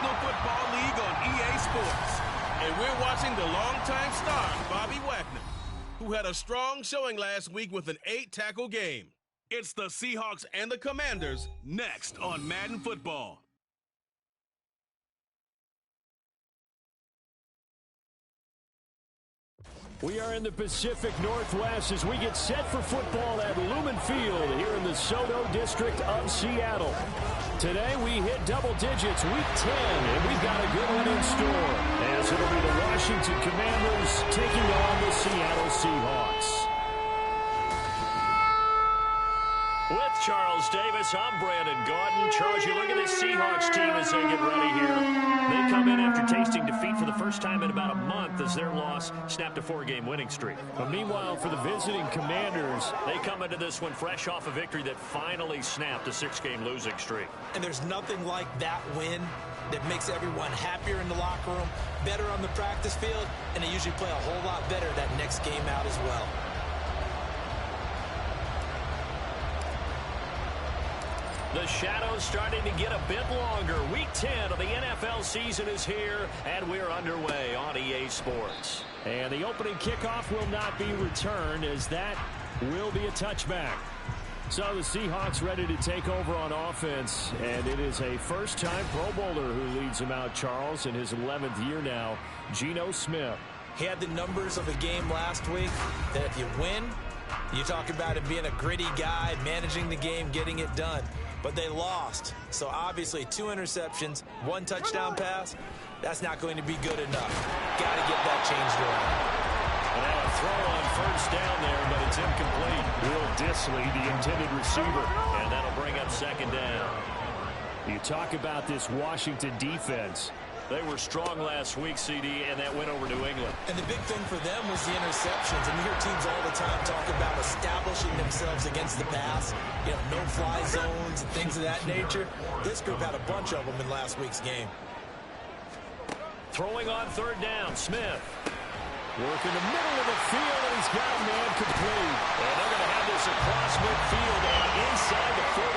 National Football League on EA Sports. And we're watching the longtime star, Bobby Wagner, who had a strong showing last week with an 8-tackle game. It's the Seahawks and the Commanders next on Madden Football. We are in the Pacific Northwest as we get set for football at Lumen Field here in the Soto District of Seattle. Today we hit double digits, week 10, and we've got a good one in store, as it'll be the Washington Commanders taking on the Seattle Seahawks. With Charles Davis, I'm Brandon Gaudin. Charles, you look at this Seahawks team as they get ready here. They come in after tasting defeat for the first time in about a month as their loss snapped a 4-game winning streak. But meanwhile, for the visiting Commanders, they come into this one fresh off a victory that finally snapped a 6-game losing streak. And there's nothing like that win that makes everyone happier in the locker room, better on the practice field, and they usually play a whole lot better that next game out as well. The shadows starting to get a bit longer. Week 10 of the NFL season is here, and we're underway on EA Sports. And the opening kickoff will not be returned, as that will be a touchback. So the Seahawks ready to take over on offense, and it is a first-time Pro Bowler who leads them out, Charles, in his 11th year now, Geno Smith. He had the numbers of a game last week that if you win, you talk about him being a gritty guy, managing the game, getting it done. But they lost. So obviously 2 interceptions, 1 touchdown pass, that's not going to be good enough. Got to get that changed around. And now a throw on first down there, but it's incomplete. Will Dissly, the intended receiver. And that'll bring up second down. You talk about this Washington defense. They were strong last week, CD, and that went over New England. And the big thing for them was the interceptions. And you hear teams all the time talk about establishing themselves against the pass, you know, no-fly zones and things of that nature. This group had a bunch of them in last week's game. Throwing on third down, Smith. Work in the middle of the field, and he's got a man complete. And they're going to have this across midfield and inside the 45.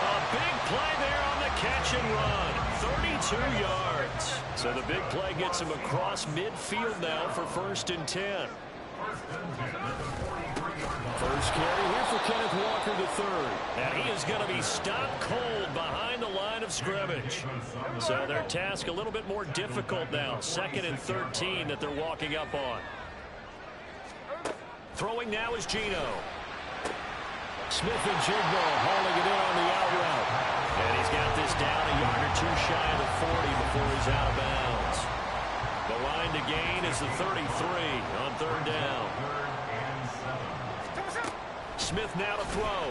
A big play there on the catch and run. 32 yards. So the big play gets him across midfield now for 1st and 10. First carry here for Kenneth Walker III. And he is going to be stopped cold behind the line of scrimmage. So their task a little bit more difficult now. 2nd and 13 that they're walking up on. Throwing now is Geno. Smith and Jigbo hauling it in on the out route. And he's got this down a yard or 2 shy of the 40 before he's out of bounds. The line to gain is the 33 on 3rd down. Smith now to throw.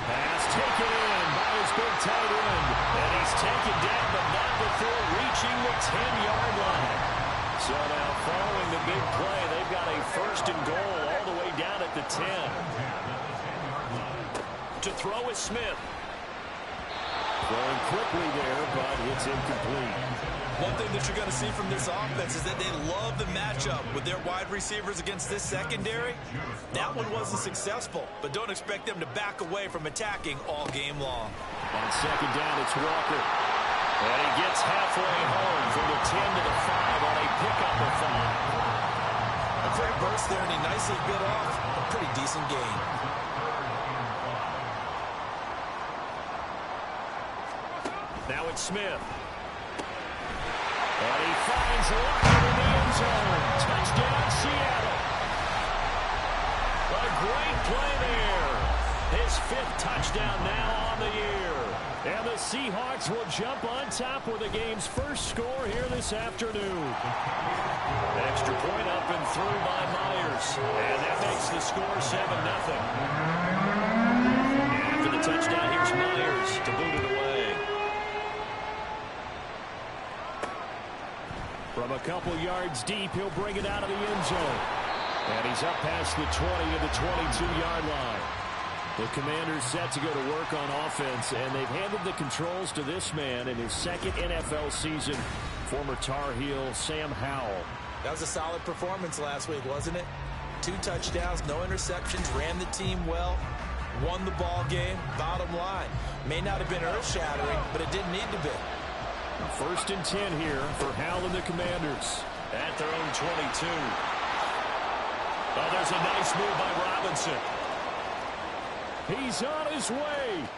Pass taken in by his big tight end. And he's taken down, but not before reaching the 10-yard line. So now following the big play, they've got a 1st and goal all the way down at the 10. To throw is Smith. Throwing quickly there, but it's incomplete. One thing that you're going to see from this offense is that they love the matchup with their wide receivers against this secondary. That one wasn't successful, but don't expect them to back away from attacking all game long. On 2nd down, it's Walker. And he gets halfway home from the 10 to the 5 on a pickup of 5. A great burst there, and he nicely bit off a pretty decent gain. Now it's Smith. And he finds Lockett in the end zone. Touchdown, Seattle. A great play there. His 5th touchdown now on the year. And the Seahawks will jump on top with the game's first score here this afternoon. Extra point up and through by Myers. And that makes the score 7-0. After the touchdown, here's Myers to boot it away. From a couple yards deep, he'll bring it out of the end zone. And he's up past the 20 to the 22-yard line. The Commanders set to go to work on offense, and they've handed the controls to this man in his 2nd NFL season, former Tar Heel Sam Howell. That was a solid performance last week, wasn't it? 2 touchdowns, no interceptions, ran the team well. won the ball game, bottom line. May not have been earth-shattering, but it didn't need to be. 1st and 10 here for Hal and the Commanders. At their own 22. Oh, there's a nice move by Robinson. He's on his way.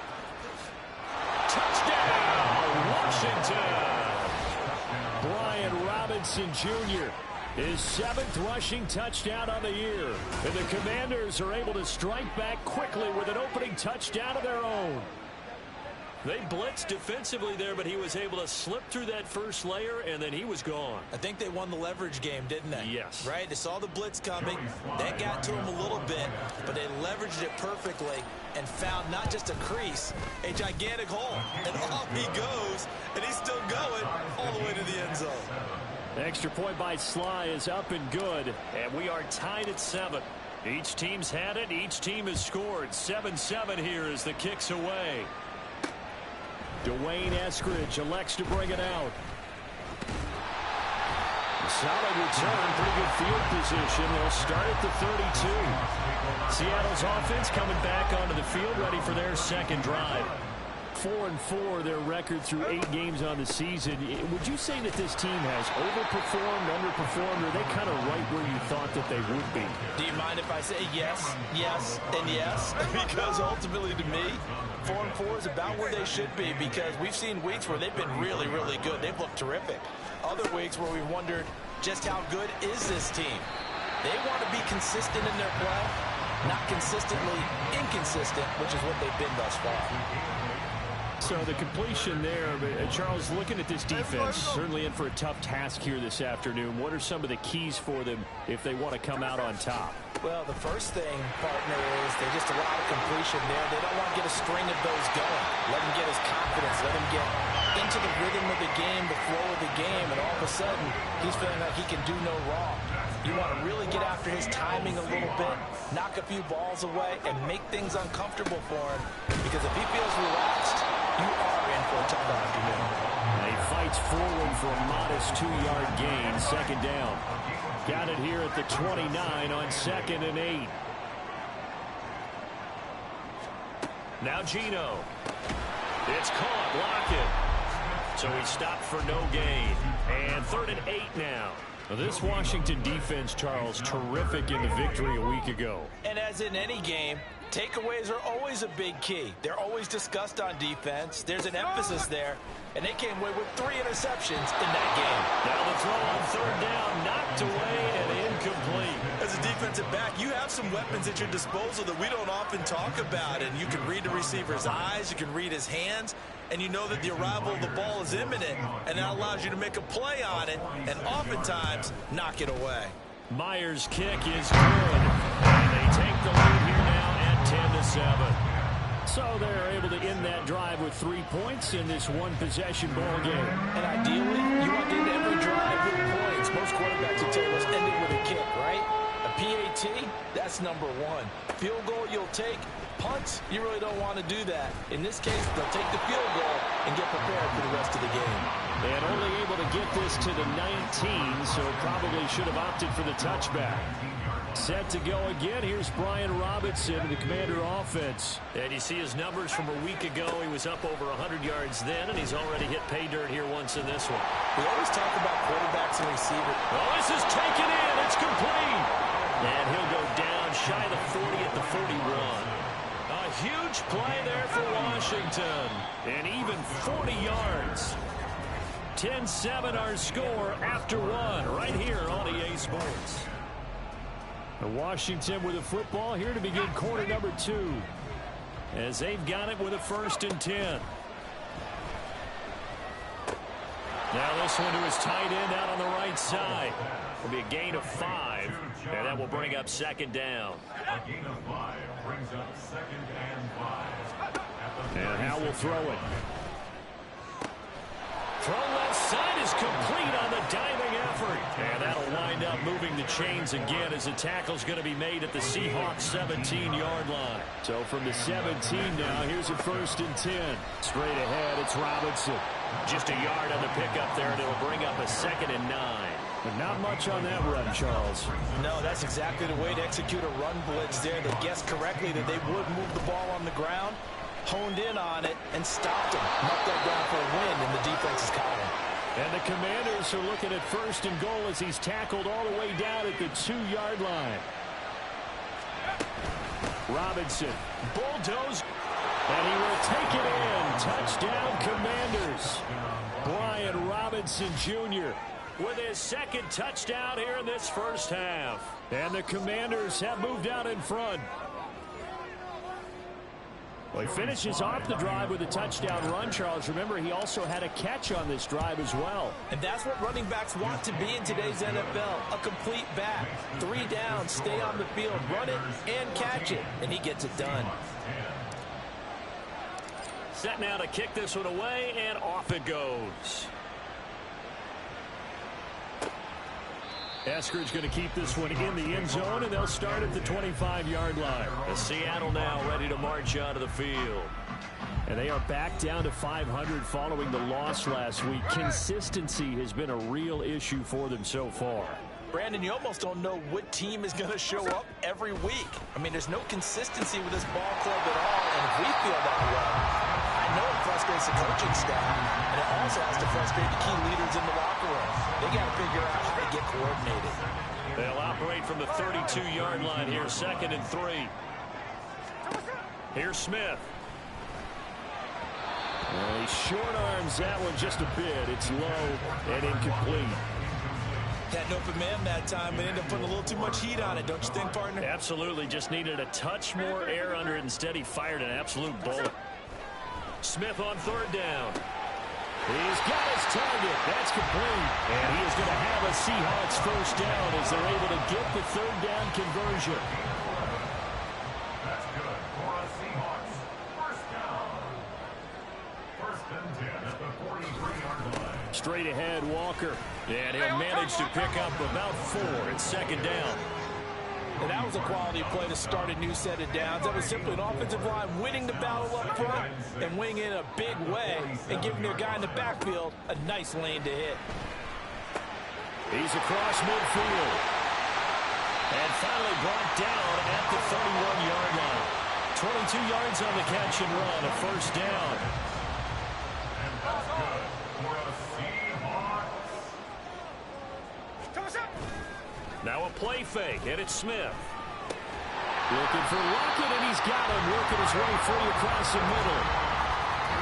Touchdown, Washington. Brian Robinson Jr. his 7th rushing touchdown on the year. And the Commanders are able to strike back quickly with an opening touchdown of their own. They blitzed defensively there, but he was able to slip through that first layer, and then he was gone. I think they won the leverage game, didn't they? Yes. Right? They saw the blitz coming. That got to him a little bit, but they leveraged it perfectly and found not just a crease, a gigantic hole. And off he goes, and he's still going all the way to the end zone. The extra point by Sly is up and good, and we are tied at 7. Each team's had it. Each team has scored. 7-7 here as the kick's away. Dwayne Eskridge elects to bring it out. Solid return, pretty good field position. They'll start at the 32. Seattle's offense coming back onto the field, ready for their second drive. 4-4 their record through 8 games on the season. Would you say that this team has overperformed, underperformed, or are they kind of right where you thought that they would be? Do you mind if I say yes, yes, and yes? Because ultimately to me, 4-4 is about where they should be, because we've seen weeks where they've been really, really good. They've looked terrific. Other weeks where we've wondered just how good is this team. They want to be consistent in their play, not consistently inconsistent, which is what they've been thus far. So the completion there, Charles, looking at this defense, certainly in for a tough task here this afternoon. What are some of the keys for them if they want to come out on top? Well, the first thing, partner, is they just allow the completion there. They don't want to get a string of those going. Let him get his confidence. Let him get into the rhythm of the game, the flow of the game, and all of a sudden, he's feeling like he can do no wrong. You want to really get after his timing a little bit, knock a few balls away, and make things uncomfortable for him. Because if he feels relaxed, you are in for a tough afternoon. He fights forward for a modest 2-yard gain, 2nd down. Got it here at the 29 on 2nd and 8. Now Gino. It's caught. Lockett. So he stopped for no gain. And 3rd and 8 now. This Washington defense, Charles, terrific in the victory a week ago. And as in any game, takeaways are always a big key. They're always discussed on defense. There's an emphasis there. And they came away with 3 interceptions in that game. Now the throw on 3rd down, knocked away and incomplete. As a defensive back, you have some weapons at your disposal that we don't often talk about. And you can read the receiver's eyes, you can read his hands, and you know that the arrival of the ball is imminent. And that allows you to make a play on it and oftentimes knock it away. Myers' kick is good. And they take the lead here now at 10-7. So they're able to end that drive with 3 points in this one-possession ball game. And ideally, you want to end every drive with points. Most quarterbacks will tell us end it with a kick, right? A PAT, that's number 1. Field goal you'll take. Punts, you really don't want to do that. In this case, they'll take the field goal and get prepared for the rest of the game. And only able to get this to the 19, so probably should have opted for the touchback. Set to go again. Here's Brian Robinson, the Commander offense. And you see his numbers from a week ago. He was up over 100 yards then, and he's already hit pay dirt here once in this one. We always talk about quarterbacks and receivers. Oh, this is taken in. It's complete. And he'll go down shy of the 40 at the 41. A huge play there for Washington. And even 40 yards. 10-7 our score after 1 right here on EA Sports. Washington with a football here to begin quarter number 2. As they've got it with a 1st and 10. Now this one to his tight end out on the right side. Will be a gain of 5. And that will bring up 2nd down. A gain of 5 brings up 2nd and 5. And Hal will throw it. Throw left side is complete on the diving effort. And that'll wind up moving the chains again as the tackle's going to be made at the Seahawks 17-yard line. So from the 17 now, here's a 1st and 10. Straight ahead, it's Robinson. Just a yard on the pickup there, and it'll bring up a 2nd and 9. But not much on that run, Charles. No, that's exactly the way to execute a run blitz there. They guessed correctly that they would move the ball on the ground, honed in on it, and stopped him. Knocked that down for a win in the defense's column. And the Commanders are looking at 1st and goal as he's tackled all the way down at the 2-yard line. Robinson, bulldoze, and he will take it in. Touchdown, Commanders. Brian Robinson Jr. with his 2nd touchdown here in this first half. And the Commanders have moved out in front. Well, he finishes off the drive with a touchdown run, Charles. Remember, he also had a catch on this drive as well. And that's what running backs want to be in today's NFL, a complete back. 3 downs, stay on the field, run it, and catch it. And he gets it done. Set now to kick this one away, and off it goes. Eskridge going to keep this one in the end zone, and they'll start at the 25-yard line. The Seattle now ready to march onto the field. And they are back down to 500 following the loss last week. Consistency has been a real issue for them so far. Brandon, you almost don't know what team is going to show up every week. I mean, there's no consistency with this ball club at all, and if we feel that way, I know it frustrates the coaching staff, and it also has to frustrate the key leaders in the locker room. They got to figure out how to get coordinated. They'll operate from the 32-yard line here, 2nd and 3. Here's Smith. He short arms that one just a bit. It's low and incomplete. Had an open man that time, but ended up putting a little too much heat on it, don't you think, partner? Absolutely. Just needed a touch more air under it. Instead, he fired an absolute bullet. Smith on 3rd down. He's got his target. That's complete. And he is going to have a Seahawks 1st down as they're able to get the 3rd down conversion. That's good for a Seahawks 1st down. 1st and 10 at the 43-yard line. Straight ahead, Walker. And he'll manage to pick up about 4 at 2nd down. And that was a quality play to start a new set of downs. That was simply an offensive line winning the battle up front and winning in a big way and giving their guy in the backfield a nice lane to hit. He's across midfield. And finally brought down at the 31-yard line. 22 yards on the catch and run, a 1st down. And that's good for a Seahawks. Now a play fake, and it's Smith. Looking for Lockett, and he's got him, working his way free across the middle.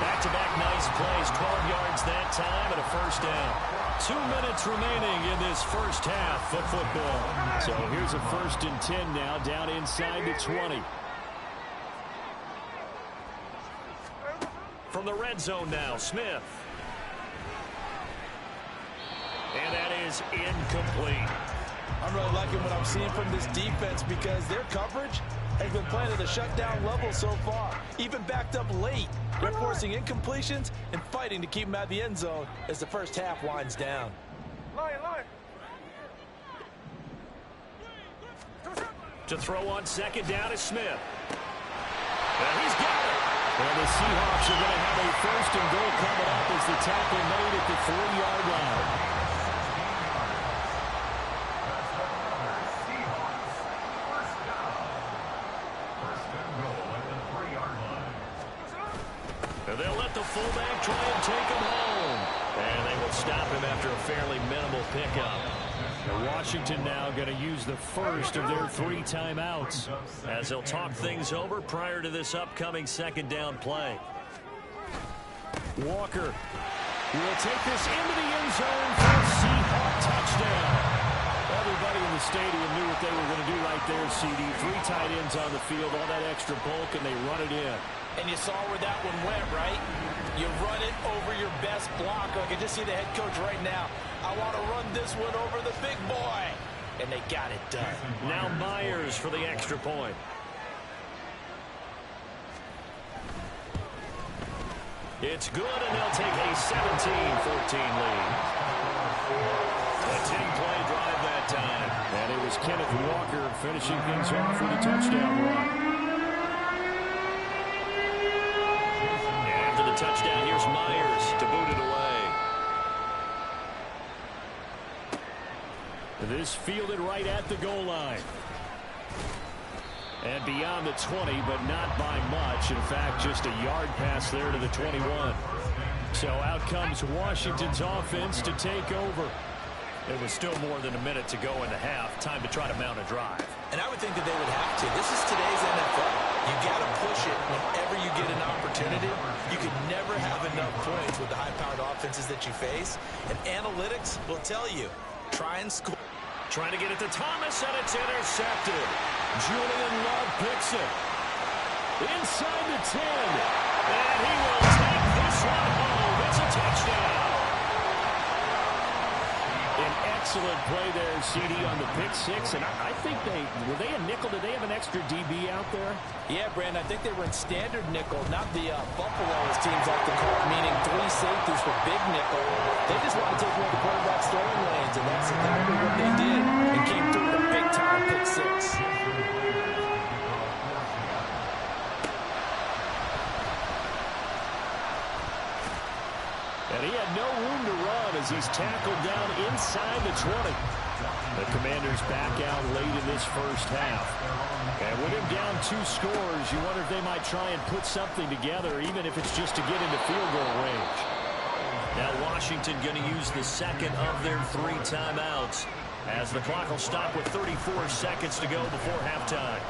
Back-to-back nice plays, 12 yards that time, and a 1st down. 2 minutes remaining in this first half of football. So here's a 1st and 10 now, down inside the 20. From the red zone now, Smith. And that is incomplete. I'm really liking what I'm seeing from this defense because their coverage has been playing at a shutdown level so far. Even backed up late, they're forcing incompletions and fighting to keep them out of the end zone as the first half winds down. To throw on 2nd down is Smith. And he's got it. And the Seahawks are going to have a 1st and goal coming up as the tackle made at the 3-yard line. They'll let the fullback try and take him home. And they will stop him after a fairly minimal pickup. And Washington now going to use the first of their 3 timeouts as they'll talk things over prior to this upcoming 2nd down play. Walker will take this into the end zone for a Seahawk touchdown. Everybody in the stadium knew what they were going to do right there, CD. 3 tight ends on the field, all that extra bulk, and they run it in. And you saw where that one went, right? You run it over your best blocker. I can just see the head coach right now. I want to run this one over the big boy. And they got it done. Now Myers for the extra point. It's good, and they'll take a 17-14 lead. A 10 was Kenneth Walker finishing things off with a touchdown run. And after the touchdown, here's Myers to boot it away. This fielded right at the goal line. And beyond the 20, but not by much. In fact, just a yard pass there to the 21. So out comes Washington's offense to take over. There was still more than a minute to go in the half. Time to try to mount a drive. And I would think that they would have to. This is today's NFL. You got to push it whenever you get an opportunity. You can never have enough points with the high-powered offenses that you face. And analytics will tell you, try and score. Trying to get it to Thomas, and it's intercepted. Julian Love picks it. Inside the 10. And he will take this one home. It's a touchdown. An excellent play there, CD, on the pick six. And I think were they a nickel? Did they have an extra DB out there? Yeah, Brandon, I think they were in standard nickel, not the Buffalo, as teams like to call it, meaning 3 safeties for big nickel. They just want to take away the quarterback's throwing lanes, and that's exactly what they did and came through with a big-time pick six. And he had no room to run as he's tackled down inside the 20. The Commanders back out late in this first half. And with him down 2 scores, you wonder if they might try and put something together, even if it's just to get into field goal range. Now Washington going to use the second of their 3 timeouts as the clock will stop with 34 seconds to go before halftime.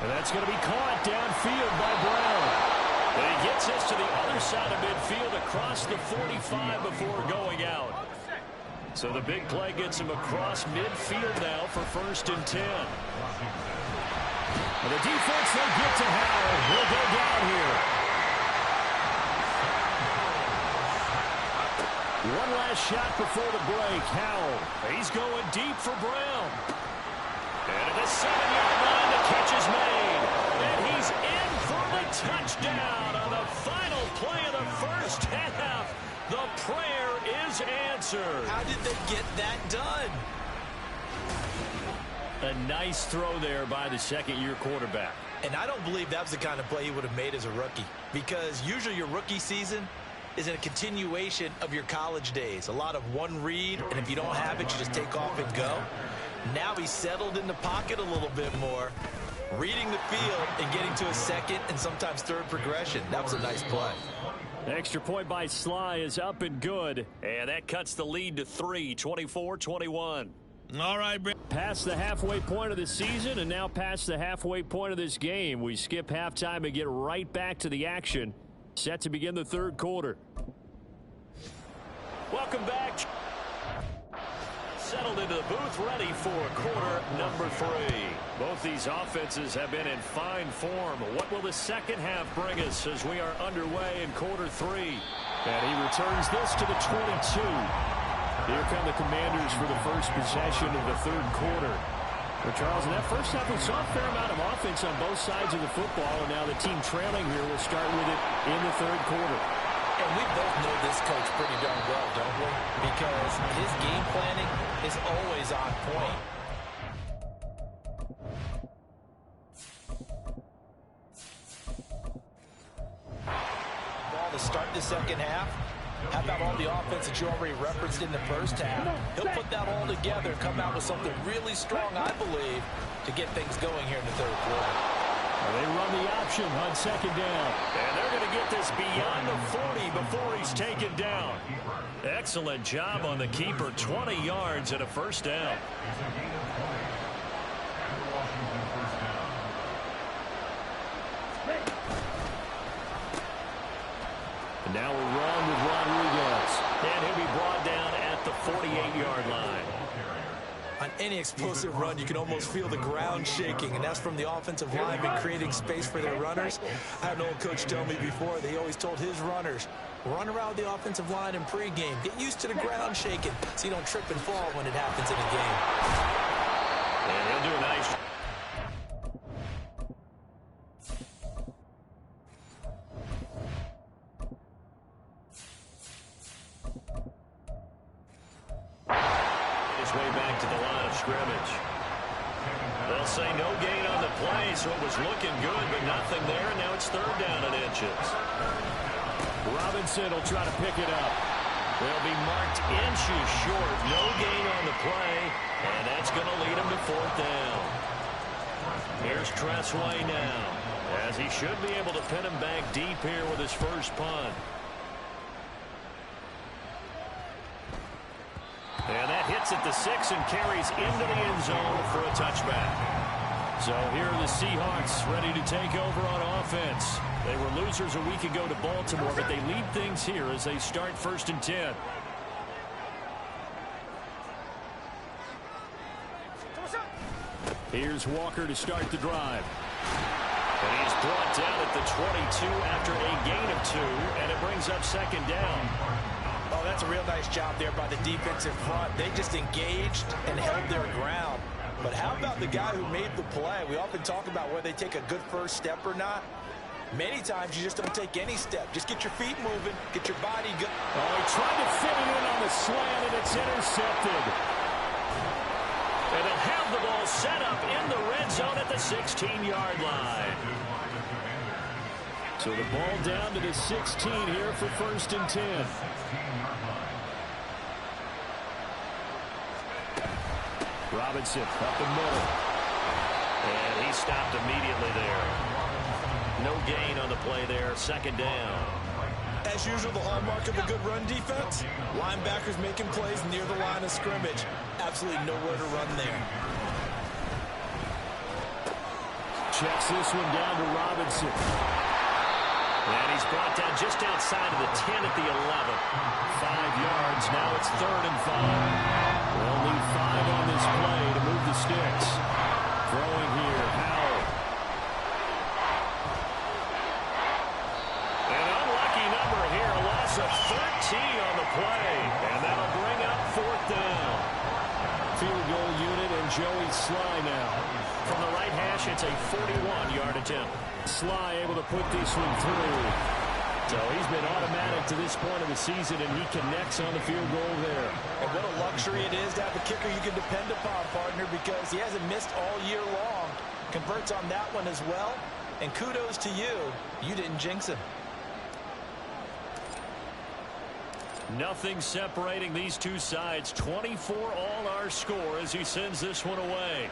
And that's going to be caught downfield by Brown. But he gets us to the other side of midfield across the 45 before going out. So the big play gets him across midfield now for 1st and 10. And the defense, they get to Howell. He'll go down here. One last shot before the break. Howell, he's going deep for Brown. And at the 7-yard line, the catch is made. And he's in for the touchdown on the final play of the first half. The prayer is answered. How did they get that done? A nice throw there by the second-year quarterback. And I don't believe that was the kind of play he would have made as a rookie, because usually your rookie season is in a continuation of your college days. A lot of one read, and if you don't have it, you just take off and go. Now he's settled in the pocket a little bit more, reading the field and getting to a second and sometimes third progression. That was a nice play. Extra point by Sly is up and good. And that cuts the lead to 3, 24-21. All right, Brent. Past the halfway point of the season and now past the halfway point of this game. We skip halftime and get right back to the action. Set to begin the third quarter. Welcome back. Settled into the booth, ready for quarter number 3. Both these offenses have been in fine form. What will the second half bring us as we are underway in quarter 3? And he returns this to the 22. Here come the Commanders for the first possession of the third quarter. For Charles, in that first half, we saw a fair amount of offense on both sides of the football, and now the team trailing here will start with it in the third quarter. And we both know this coach pretty darn well, don't we? Because his game planning is always on point. Ball to start the second half. How about all the offense that you already referenced in the first half? He'll put that all together and come out with something really strong, I believe, to get things going here in the third quarter. They run the option on second down. And they're going to get this beyond the 40 before he's taken down. Excellent job on the keeper. 20 yards and a first down. And now we run with Rodriguez. And he'll be brought down at the 48-yard line. On any explosive run, you can almost feel the ground shaking, and that's from the offensive linemen creating space for their runners. I had an old coach tell me before, they always told his runners, run around the offensive line in pregame. Get used to the ground shaking so you don't trip and fall when it happens in a game. And he'll do a nice job. way back to the line of scrimmage. They'll say no gain on the play, so it was looking good, but nothing there. And now it's third down and inches. Robinson will try to pick it up. They'll be marked inches short. No gain on the play, and that's going to lead him to fourth down. Here's Tressway now, as he should be able to pin him back deep here with his first punt. And that hits at the 6 and carries into the end zone for a touchback. So here are the Seahawks ready to take over on offense. They were losers a week ago to Baltimore, but they lead things here as they start 1st and 10. Here's Walker to start the drive. And he's brought down at the 22 after a gain of 2, and it brings up second down. Oh, that's a real nice job there by the defensive front. They just engaged and held their ground. But how about the guy who made the play? We often talk about whether they take a good first step or not. Many times you just don't take any step. Just get your feet moving, get your body going. Oh, he tried to fit it in on the slant, and it's intercepted. And they'll have the ball set up in the red zone at the 16-yard line. So the ball down to the 16 here for 1st and 10. Robinson up the middle. And he stopped immediately there. No gain on the play there. Second down. As usual, the hallmark of a good run defense, linebackers making plays near the line of scrimmage. Absolutely nowhere to run there. Checks this one down to Robinson. And he's brought down just outside of the 10 at the 11. 5 yards. Now it's 3rd and 5. They'll need 5 on this play to move the sticks. Throwing here, Howell. An unlucky number here. A loss of 13 on the play. And that'll bring up 4th down. Field goal unit and Joey Sly now. From the right hash, it's a 41-yard attempt. Sly able to put this one through. So he's been automatic to this point of the season, and he connects on the field goal there. And what a luxury it is to have a kicker you can depend upon, partner, because he hasn't missed all year long. Converts on that one as well. And kudos to you. You didn't jinx him. Nothing separating these two sides. 24 all our score as he sends this one away.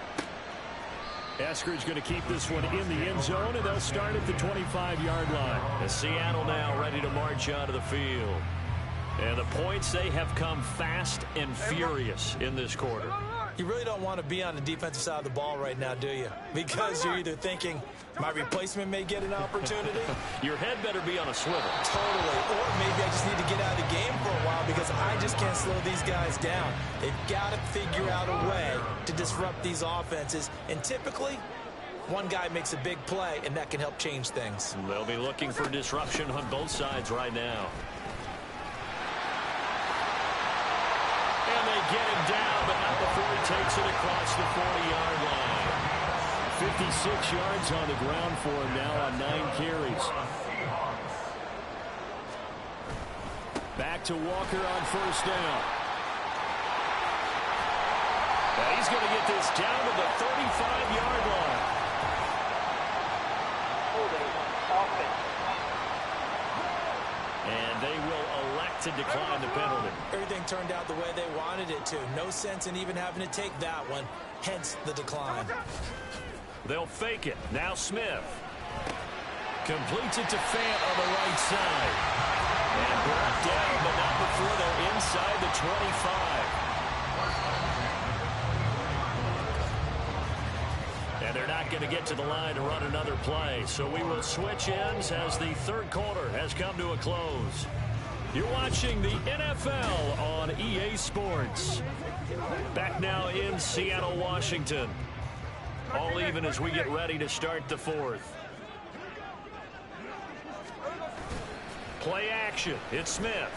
Eskridge going to keep this one in the end zone, and they'll start at the 25-yard line. And Seattle now ready to march onto the field. And the points, they have come fast and furious in this quarter. You really don't want to be on the defensive side of the ball right now, do you? Because you're either thinking, my replacement may get an opportunity. Your head better be on a swivel. Totally. Or maybe I just need to get out of the game for a while because I just can't slow these guys down. They've got to figure out a way to disrupt these offenses. And typically, one guy makes a big play, and that can help change things. They'll be looking for disruption on both sides right now. And they get him down, but not before he takes it across the 40-yard line. 56 yards on the ground for him now on 9 carries. Back to Walker on 1st down. Now he's going to get this down to the 35-yard line. And they will elect to decline the penalty. Everything turned out the way they wanted it to. No sense in even having to take that one, hence the decline. They'll fake it. Now Smith. Completes it to Fant on the right side. And brought down, but not before they're inside the 25. And they're not going to get to the line to run another play. So we will switch ends as the third quarter has come to a close. You're watching the NFL on EA Sports. Back now in Seattle, Washington. All even as we get ready to start the fourth. Play action. It's Smith.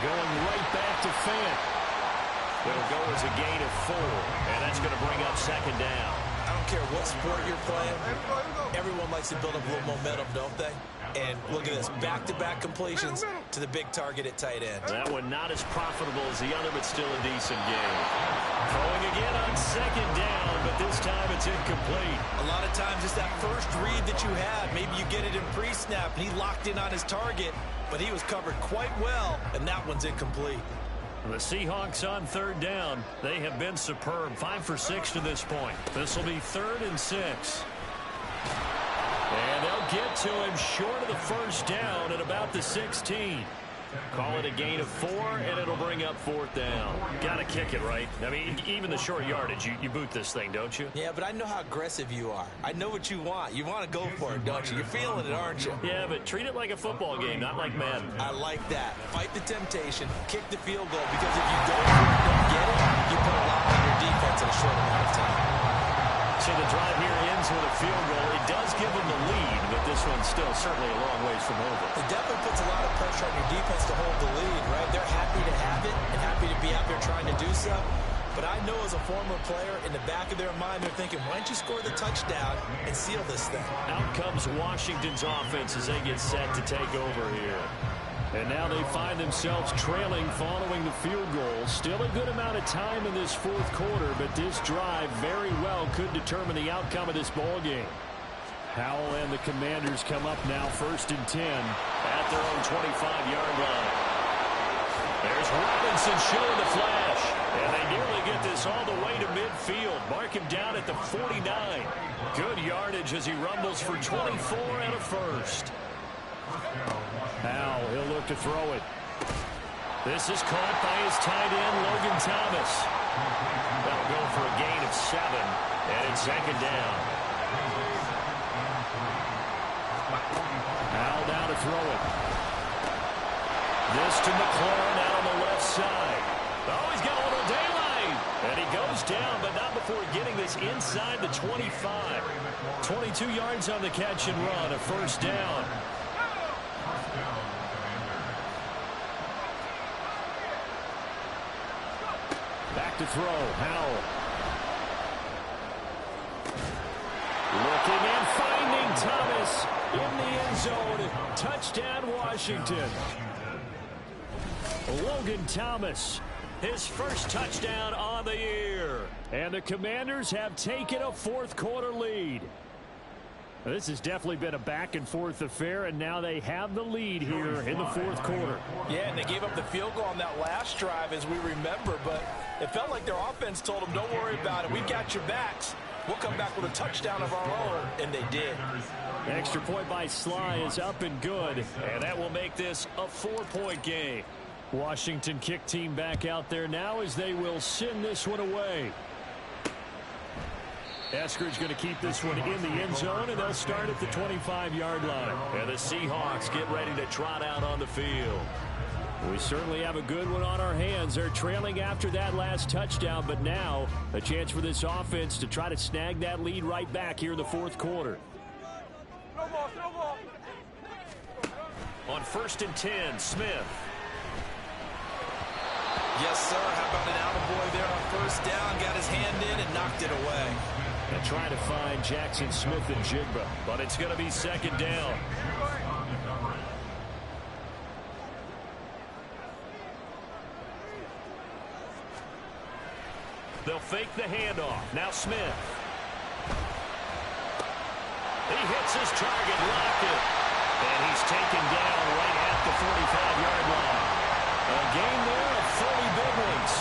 Going right back to Fant. It'll go as a gain of 4. And that's going to bring up second down. I don't care what sport you're playing. Everyone likes to build up a little momentum, don't they? And look at this, back-to-back completions to the big target at tight end. That one not as profitable as the other, but still a decent game. Throwing again on second down, but this time it's incomplete. A lot of times it's that first read that you have. Maybe you get it in pre-snap, and he locked in on his target, but he was covered quite well, and that one's incomplete. The Seahawks on third down. They have been superb. 5 for 6 to this point. This will be 3rd and 6. And they'll get to him short of the first down at about the 16. Call it a gain of 4, and it'll bring up 4th down. Got to kick it, right? I mean, even the short yardage, you boot this thing, don't you? Yeah, but I know how aggressive you are. I know what you want. You want to go for it, don't you? You're feeling it, aren't you? Yeah, but treat it like a football game, not like Madden. I like that. Fight the temptation, kick the field goal, because if you go for it and don't get it, you put a lot on your defense in a short amount of time. So the drive here ends with a field goal. It does give them the lead, but this one's still certainly a long ways from over. It definitely puts a lot of pressure on your defense to hold the lead, right? They're happy to have it and happy to be out there trying to do so. But I know as a former player, in the back of their mind, they're thinking, why don't you score the touchdown and seal this thing? Out comes Washington's offense as they get set to take over here. And now they find themselves trailing following the field goal. Still a good amount of time in this 4th quarter, but this drive very well could determine the outcome of this ball game. Howell and the Commanders come up now 1st and 10 at their own 25-yard line. There's Robinson showing the flash, and they nearly get this all the way to midfield. Mark him down at the 49. Good yardage as he rumbles for 24 and a first. Now he'll look to throw it. This is caught by his tight end, Logan Thomas. That'll go for a gain of 7, and it's 2nd down. Howell down to throw it. This to McLaurin out on the left side. Oh, he's got a little daylight. And he goes down, but not before getting this inside the 25. 22 yards on the catch and run, a first down. Back to throw, Howell. Looking and finding Thomas in the end zone. Touchdown, Washington. Logan Thomas, his first touchdown on the year. And the Commanders have taken a 4th quarter lead. This has definitely been a back-and-forth affair, and now they have the lead here in the 4th quarter. Yeah, and they gave up the field goal on that last drive, as we remember, but it felt like their offense told them, don't worry about it. We've got your backs. We'll come back with a touchdown of our own, and they did. Extra point by Sly is up and good, and that will make this a 4-point game. Washington kick team back out there now as they will send this one away. Eskridge going to keep this one in the end zone, and they'll start at the 25-yard line. And the Seahawks get ready to trot out on the field. We certainly have a good one on our hands. They're trailing after that last touchdown, but now a chance for this offense to try to snag that lead right back here in the 4th quarter. On 1st and 10, Smith. Yes, sir. How about an attaboy there on 1st down? Got his hand in and knocked it away. And trying to find Jackson Smith and Jigba, but it's going to be 2nd down. They'll fake the handoff. Now Smith. He hits his target, Lockett. And he's taken down right at the 45-yard line. A gain there of 30 big ones.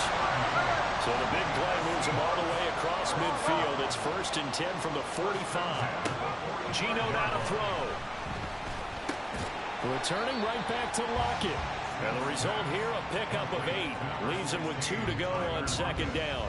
So the big play moves him all the way across midfield. It's 1st and 10 from the 45. Gino now to throw. Returning right back to Lockett. And the result here, a pickup of 8. Leaves him with 2 to go on 2nd down.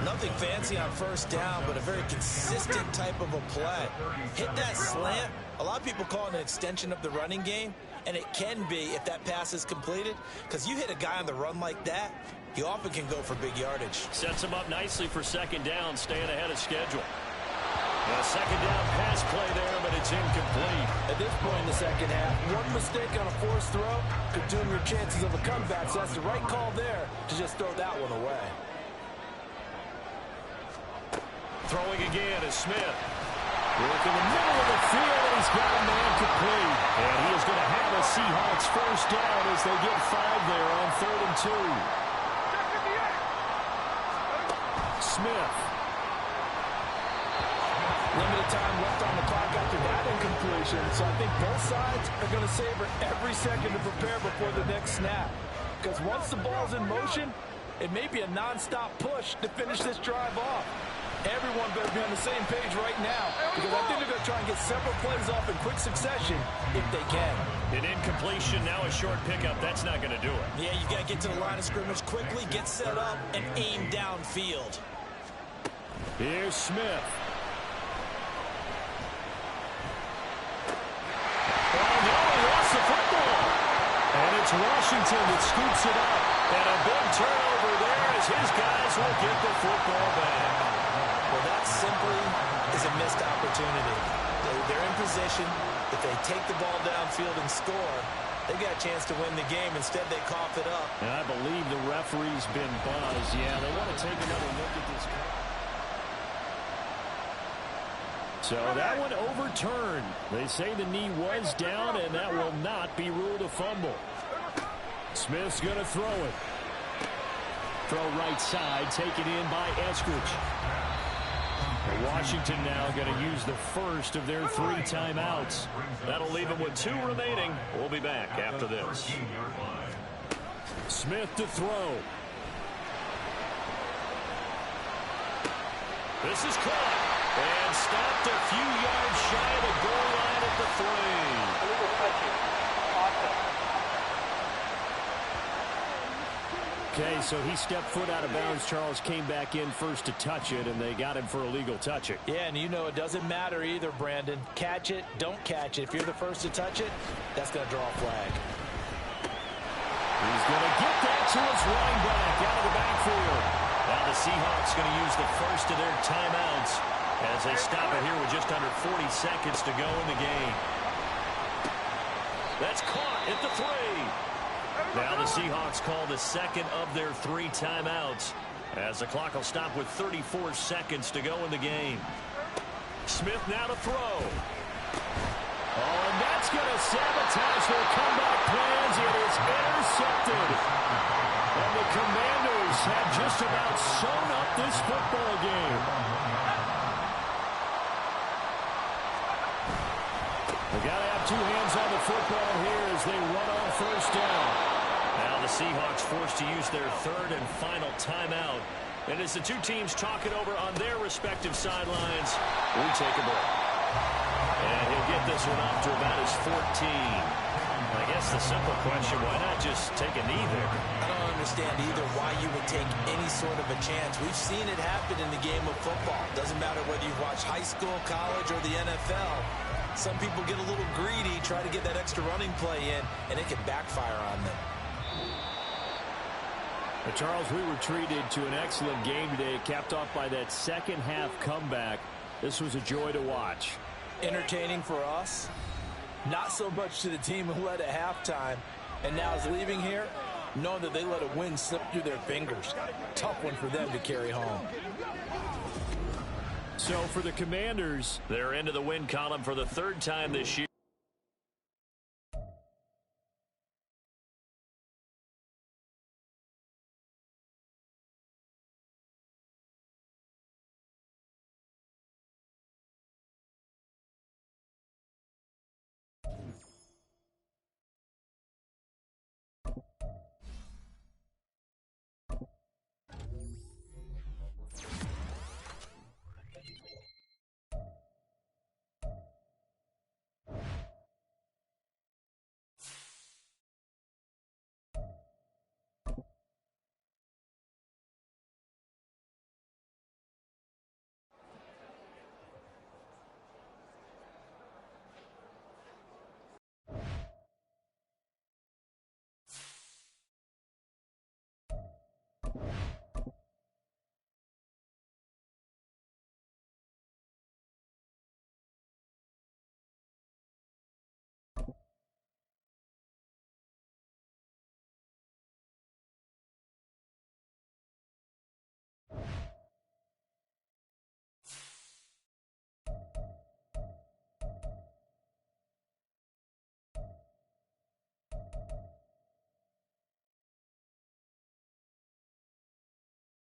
Nothing fancy on 1st down, but a very consistent type of a play. Hit that slant. A lot of people call it an extension of the running game, and it can be if that pass is completed, because you hit a guy on the run like that, he often can go for big yardage. Sets him up nicely for 2nd down, staying ahead of schedule. A 2nd down pass play there, but it's incomplete. At this point in the 2nd half, one mistake on a forced throw could doom your chances of a comeback, so that's the right call there to just throw that one away. Throwing again is Smith. Work in the middle of the field, and he's got a man complete. And he is going to have a Seahawks first down as they get 5 there on 3rd and 2. Smith. Limited time left on the clock after that incompletion, so I think both sides are going to savor every second to prepare before the next snap. Because once the ball's in motion, it may be a non-stop push to finish this drive off. Everyone better be on the same page right now, because I think they're going to try and get several plays off in quick succession if they can. An incompletion, now a short pickup. That's not going to do it. Yeah, you got to get to the line of scrimmage quickly, get set up, and aim downfield. Here's Smith. The football. And it's Washington that scoops it up. And a big turnover there as his guys will get the football back. Well, that simply is a missed opportunity. They're in position. If they take the ball downfield and score, they got a chance to win the game. Instead, they cough it up. And I believe the referee's been buzzed. Yeah, they want to take another look at this. So that one overturned. They say the knee was down, and that will not be ruled a fumble. Smith's going to throw it. Throw right side, taken in by Eskridge. Washington now going to use the first of their 3 timeouts. That'll leave them with 2 remaining. We'll be back after this. Smith to throw. This is caught. And stopped a few yards shy of the goal line at the 3. Okay, so he stepped foot out of bounds. Charles came back in first to touch it, and they got him for illegal touching. Yeah, and you know it doesn't matter either, Brandon. Catch it, don't catch it. If you're the first to touch it, that's going to draw a flag. He's going to get that to his running back out of the backfield. Now the Seahawks going to use the first of their timeouts as they stop it here with just under 40 seconds to go in the game. That's caught at the 3. Now the Seahawks call the second of their 3 timeouts as the clock will stop with 34 seconds to go in the game. Smith now to throw. Oh, and that's going to sabotage their comeback plans. It is intercepted. And the Commanders have just about sewn up this football game. They got to have 2 hands on the football here as they run on first down. Now the Seahawks forced to use their 3rd and final timeout. And as the 2 teams talk it over on their respective sidelines, we take a break. And he'll get this one off to about his 14. I guess the simple question, why not just take a knee there? I don't understand either why you would take any sort of a chance. We've seen it happen in the game of football. Doesn't matter whether you watch high school, college, or the NFL. Some people get a little greedy, try to get that extra running play in, and it can backfire on them. But Charles, we were treated to an excellent game today, capped off by that second half comeback. This was a joy to watch. Entertaining for us. Not so much to the team who led at halftime and now is leaving here knowing that they let a win slip through their fingers. Tough one for them to carry home. So for the Commanders, they're into the win column for the 3rd time this year.